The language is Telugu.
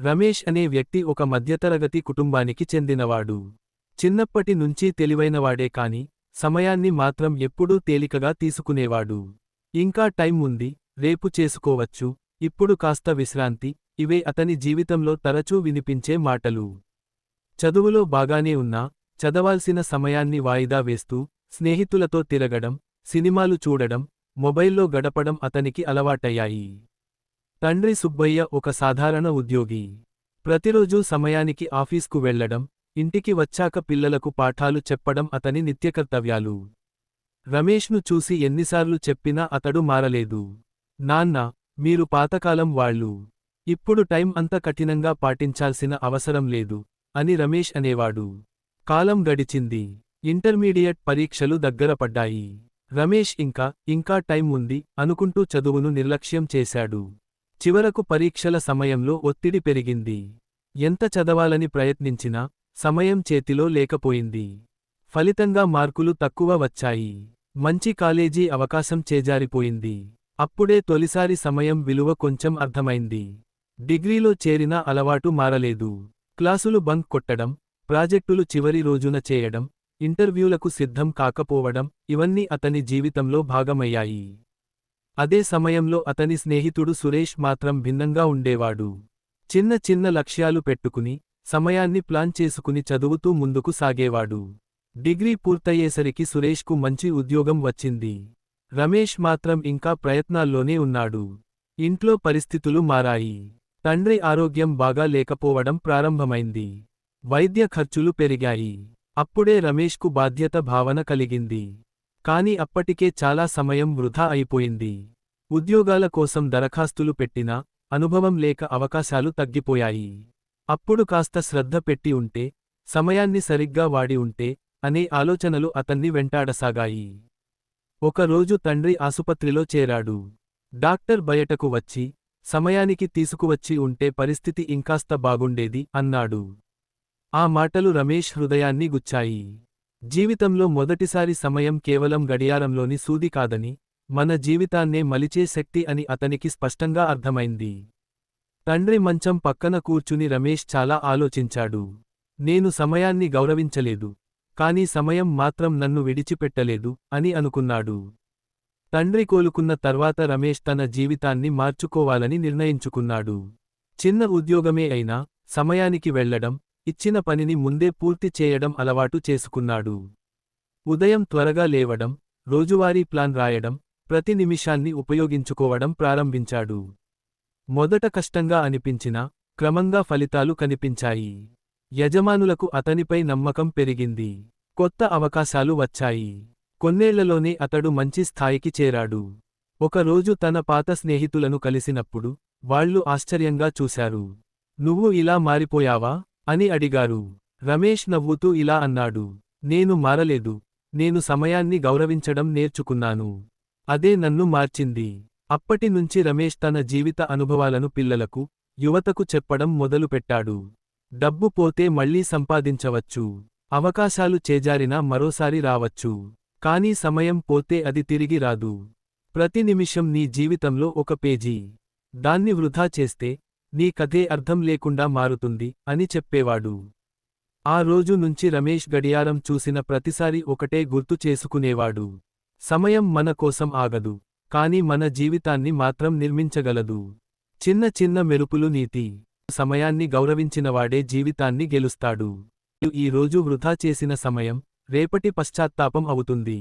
రమేష్ అనే వ్యక్తి ఒక మధ్యతరగతి కుటుంబానికి చెందినవాడు. చిన్నప్పటి నుంచీ తెలివైనవాడే కాని, సమయాన్ని మాత్రం ఎప్పుడూ తేలికగా తీసుకునేవాడు. ఇంకా టైం ఉంది, రేపు చేసుకోవచ్చు, ఇప్పుడు కాస్త విశ్రాంతి, ఇవే అతని జీవితంలో తరచూ వినిపించే మాటలు. చదువులో బాగానే ఉన్నా, చదవాల్సిన సమయాన్ని వాయిదా వేస్తూ, స్నేహితులతో తిరగడం, సినిమాలు చూడడం, మొబైల్లో గడపడం అతనికి అలవాటయ్యాయి. తండ్రి సుబ్బయ్య ఒక సాధారణ ఉద్యోగి. ప్రతిరోజూ సమయానికి ఆఫీస్కు వెళ్లడం, ఇంటికి వచ్చాక పిల్లలకు పాఠాలు చెప్పడం అతని నిత్యకర్తవ్యాలు. రమేష్ను చూసి ఎన్నిసార్లు చెప్పినా అతడు మారలేదు. నాన్నా, మీరు పాతకాలం వాళ్ళు. ఇప్పుడు టైం అంత కఠినంగా పాటించాల్సిన అవసరం లేదు అని రమేష్ అనేవాడు. కాలం గడిచింది. ఇంటర్మీడియట్ పరీక్షలు దగ్గరపడ్డాయి. రమేష్ ఇంకా టైం ఉంది అనుకుంటూ చదువును నిర్లక్ష్యం చేశాడు. చివరకు పరీక్షల సమయంలో ఒత్తిడి పెరిగింది. ఎంత చదవాలని ప్రయత్నించినా సమయం చేతిలో లేకపోయింది. ఫలితంగా మార్కులు తక్కువ వచ్చాయి. మంచి కాలేజీ అవకాశం చేజారిపోయింది. అప్పుడే తొలిసారి సమయం విలువ కొంచెం అర్థమైంది. డిగ్రీలో చేరినా అలవాటు మారలేదు. క్లాసులు బంక్ కొట్టడం, ప్రాజెక్టులు చివరి రోజున చేయడం, ఇంటర్వ్యూలకు సిద్ధం కాకపోవడం ఇవన్నీ అతని జీవితంలో భాగమయ్యాయి. అదే సమయంలో అతని స్నేహితుడు సురేష్ మాత్రం భిన్నంగా ఉండేవాడు. చిన్న చిన్న లక్ష్యాలు పెట్టుకుని, సమయాన్ని ప్లాన్ చేసుకుని చదువుతూ ముందుకు సాగేవాడు. డిగ్రీ పూర్తయ్యేసరికి సురేష్కు మంచి ఉద్యోగం వచ్చింది. రమేష్ మాత్రం ఇంకా ప్రయత్నాల్లోనే ఉన్నాడు. ఇంట్లో పరిస్థితులు మారాయి. తండ్రి ఆరోగ్యం బాగా లేకపోవడం ప్రారంభమైంది. వైద్య ఖర్చులు పెరిగాయి. అప్పుడే రమేష్కు బాధ్యత భావన కలిగింది. కాని అప్పటికే చాలా సమయం వృధా అయిపోయింది. ఉద్యోగాల కోసం దరఖాస్తులు పెట్టినా, అనుభవం లేక అవకాశాలు తగ్గిపోయాయి. అప్పుడు కాస్త శ్రద్ధ పెట్టి ఉంటే, సమయాన్ని సరిగ్గా వాడి ఉంటే అనే ఆలోచనలు అతన్ని వెంటాడసాగాయి. ఒకరోజు తండ్రి ఆసుపత్రిలో చేరాడు. డాక్టర్ బయటకు వచ్చి, సమయానికి తీసుకువచ్చి ఉంటే పరిస్థితి ఇంకాస్త బాగుండేది అన్నాడు. ఆ మాటలు రమేష్ హృదయాన్ని గుచ్చాయి. జీవితంలో మొదటిసారి సమయం కేవలం గడియారంలోని సూది కాదని, మన జీవితాన్నే మలిచే శక్తి అని అతనికి స్పష్టంగా అర్థమైంది. తండ్రి మంచం పక్కన కూర్చుని రమేష్ చాలా ఆలోచించాడు. నేను సమయాన్ని గౌరవించలేదు, కానీ సమయం మాత్రం నన్ను విడిచిపెట్టలేదు అని అనుకున్నాడు. తండ్రి కోలుకున్న తర్వాత రమేష్ తన జీవితాన్ని మార్చుకోవాలని నిర్ణయించుకున్నాడు. చిన్న ఉద్యోగమే అయినా సమయానికి వెళ్లడం, ఇచ్చిన పనిని ముందే పూర్తి చేయడం అలవాటు చేసుకున్నాడు. ఉదయం త్వరగా లేవడం, రోజువారీ ప్లాన్ రాయడం, ప్రతి నిమిషాన్ని ఉపయోగించుకోవడం ప్రారంభించాడు. మొదట కష్టంగా అనిపించినా, క్రమంగా ఫలితాలు కనిపించాయి. యజమానులకు అతనిపై నమ్మకం పెరిగింది. కొత్త అవకాశాలు వచ్చాయి. కొన్నేళ్లలోనే అతడు మంచి స్థాయికి చేరాడు. ఒకరోజు తన పాత స్నేహితులను కలిసినప్పుడు, వాళ్లు ఆశ్చర్యంగా చూశారు. నువ్వు ఇలా మారిపోయావా అని అడిగారు. రమేష్ నవ్వుతూ ఇలా అన్నాడు, నేను మారలేదు, నేను సమయాన్ని గౌరవించడం నేర్చుకున్నాను. అదే నన్ను మార్చింది. అప్పటినుంచి రమేష్ తన జీవిత అనుభవాలను పిల్లలకు, యువతకు చెప్పడం మొదలుపెట్టాడు. డబ్బు పోతే మళ్లీ సంపాదించవచ్చు. అవకాశాలు చేజారినా మరోసారి రావచ్చు. కానీ సమయం పోతే అది తిరిగి రాదు. ప్రతి నిమిషం నీ జీవితంలో ఒక పేజీ. దాన్ని వృధా చేస్తే, నీ కథే అర్థం లేకుండా మారుతుంది అని చెప్పేవాడు. ఆ రోజు నుంచి రమేష్ గడియారం చూసిన ప్రతిసారి ఒకటే గుర్తు చేసుకునేవాడు. సమయం మన కోసం ఆగదు, కాని మన జీవితాన్ని మాత్రం నిర్మించగలదు. చిన్న చిన్న మెరుపులు నీతి. సమయాన్ని గౌరవించినవాడే జీవితాన్ని గెలుస్తాడు. ఈ రోజు వృధా చేసిన సమయం, రేపటి పశ్చాత్తాపం అవుతుంది.